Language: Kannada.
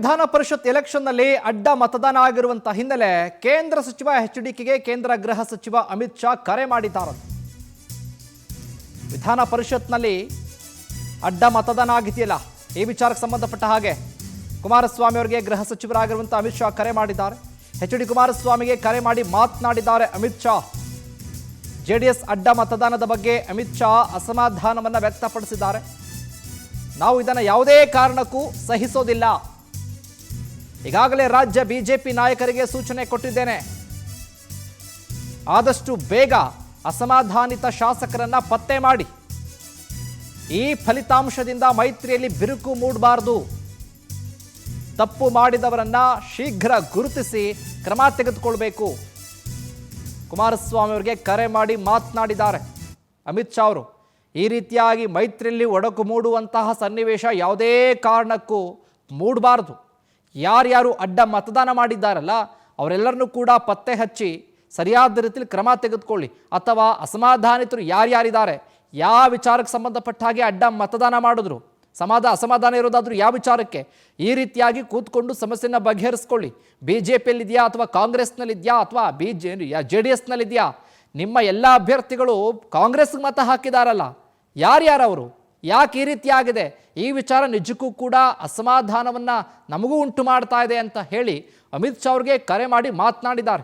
ವಿಧಾನ ಪರಿಷತ್ ಎಲೆಕ್ಷನ್ನಲ್ಲಿ ಅಡ್ಡ ಮತದಾನ ಆಗಿರುವಂತಹ ಹಿನ್ನೆಲೆ ಕೇಂದ್ರ ಸಚಿವ ಎಚ್ಡಿಕೆಗೆ ಕೇಂದ್ರ ಗೃಹ ಸಚಿವ ಅಮಿತ್ ಶಾ ಕರೆ ಮಾಡಿದ್ದಾರೆ. ವಿಧಾನ ಪರಿಷತ್ನಲ್ಲಿ ಅಡ್ಡ ಮತದಾನ ಆಗಿದೆಯಲ್ಲ, ಈ ವಿಚಾರಕ್ಕೆ ಸಂಬಂಧಪಟ್ಟ ಹಾಗೆ ಕುಮಾರಸ್ವಾಮಿ ಅವರಿಗೆ ಗೃಹ ಸಚಿವರಾಗಿರುವಂತಹ ಅಮಿತ್ ಶಾ ಕರೆ ಮಾಡಿದ್ದಾರೆ. ಎಚ್.ಡಿ. ಕುಮಾರಸ್ವಾಮಿಗೆ ಕರೆ ಮಾಡಿ ಮಾತನಾಡಿದ್ದಾರೆ ಅಮಿತ್ ಶಾ. ಜೆಡಿಎಸ್ ಅಡ್ಡ ಮತದಾನದ ಬಗ್ಗೆ ಅಮಿತ್ ಶಾ ಅಸಮಾಧಾನವನ್ನು ವ್ಯಕ್ತಪಡಿಸಿದ್ದಾರೆ. ನಾವು ಇದನ್ನು ಯಾವುದೇ ಕಾರಣಕ್ಕೂ ಸಹಿಸೋದಿಲ್ಲ. ಈಗಾಗಲೇ ರಾಜ್ಯ ಬಿಜೆಪಿ ನಾಯಕರಿಗೆ ಸೂಚನೆ ಕೊಟ್ಟಿದ್ದೇನೆ. ಆದಷ್ಟು ಬೇಗ ಅಸಮಾಧಾನಿತ ಶಾಸಕರನ್ನ ಪತ್ತೆ ಮಾಡಿ. ಈ ಫಲಿತಾಂಶದಿಂದ ಮೈತ್ರಿಯಲ್ಲಿ ಬಿರುಕು ಮೂಡಬಾರದು. ತಪ್ಪು ಮಾಡಿದವರನ್ನ ಶೀಘ್ರ ಗುರುತಿಸಿ ಕ್ರಮ ತೆಗೆದುಕೊಳ್ಬೇಕು. ಕುಮಾರಸ್ವಾಮಿ ಅವರಿಗೆ ಕರೆ ಮಾಡಿ ಮಾತನಾಡಿದ್ದಾರೆ ಅಮಿತ್ ಶಾ ಅವರು. ಈ ರೀತಿಯಾಗಿ ಮೈತ್ರಿಯಲ್ಲಿ ಒಡಕು ಮೂಡುವಂತಹ ಸನ್ನಿವೇಶ ಯಾವುದೇ ಕಾರಣಕ್ಕೂ ಮೂಡಬಾರದು. ಯಾರ್ಯಾರು ಅಡ್ಡ ಮತದಾನ ಮಾಡಿದ್ದಾರಲ್ಲ ಅವರೆಲ್ಲರನ್ನೂ ಕೂಡ ಪತ್ತೆ ಹಚ್ಚಿ ಸರಿಯಾದ ರೀತಿಯಲ್ಲಿ ಕ್ರಮ ತೆಗೆದುಕೊಳ್ಳಿ. ಅಥವಾ ಅಸಮಾಧಾನಿತರು ಯಾರ್ಯಾರಿದ್ದಾರೆ, ಯಾವ ವಿಚಾರಕ್ಕೆ ಸಂಬಂಧಪಟ್ಟ ಹಾಗೆ ಅಡ್ಡ ಮತದಾನ ಮಾಡಿದ್ರು, ಅಸಮಾಧಾನ ಇರೋದಾದ್ರೂ ಯಾವ ವಿಚಾರಕ್ಕೆ, ಈ ರೀತಿಯಾಗಿ ಕೂತ್ಕೊಂಡು ಸಮಸ್ಯೆನ ಬಗೆಹರಿಸ್ಕೊಳ್ಳಿ. ಬಿ ಜೆ ಪಿಯಲ್ಲಿದೆಯಾ ಅಥವಾ ಕಾಂಗ್ರೆಸ್ನಲ್ಲಿದೆಯಾ ಅಥವಾ JDS-ನಲ್ಲಿದೆಯಾ? ನಿಮ್ಮ ಎಲ್ಲ ಅಭ್ಯರ್ಥಿಗಳು ಕಾಂಗ್ರೆಸ್ಗೆ ಮತ ಹಾಕಿದಾರಲ್ಲ, ಯಾರ್ಯಾರವರು, ಯಾಕೆ ಈ ರೀತಿ ಆಗಿದೆ, ಈ ವಿಚಾರ ನಿಜಕ್ಕೂ ಕೂಡ ಅಸಮಾಧಾನವನ್ನು ನಮಗೂ ಉಂಟು ಮಾಡ್ತಾ ಇದೆ ಅಂತ ಹೇಳಿ ಅಮಿತ್ ಶಾ ಅವ್ರಿಗೆ ಕರೆ ಮಾಡಿ ಮಾತನಾಡಿದ್ದಾರೆ.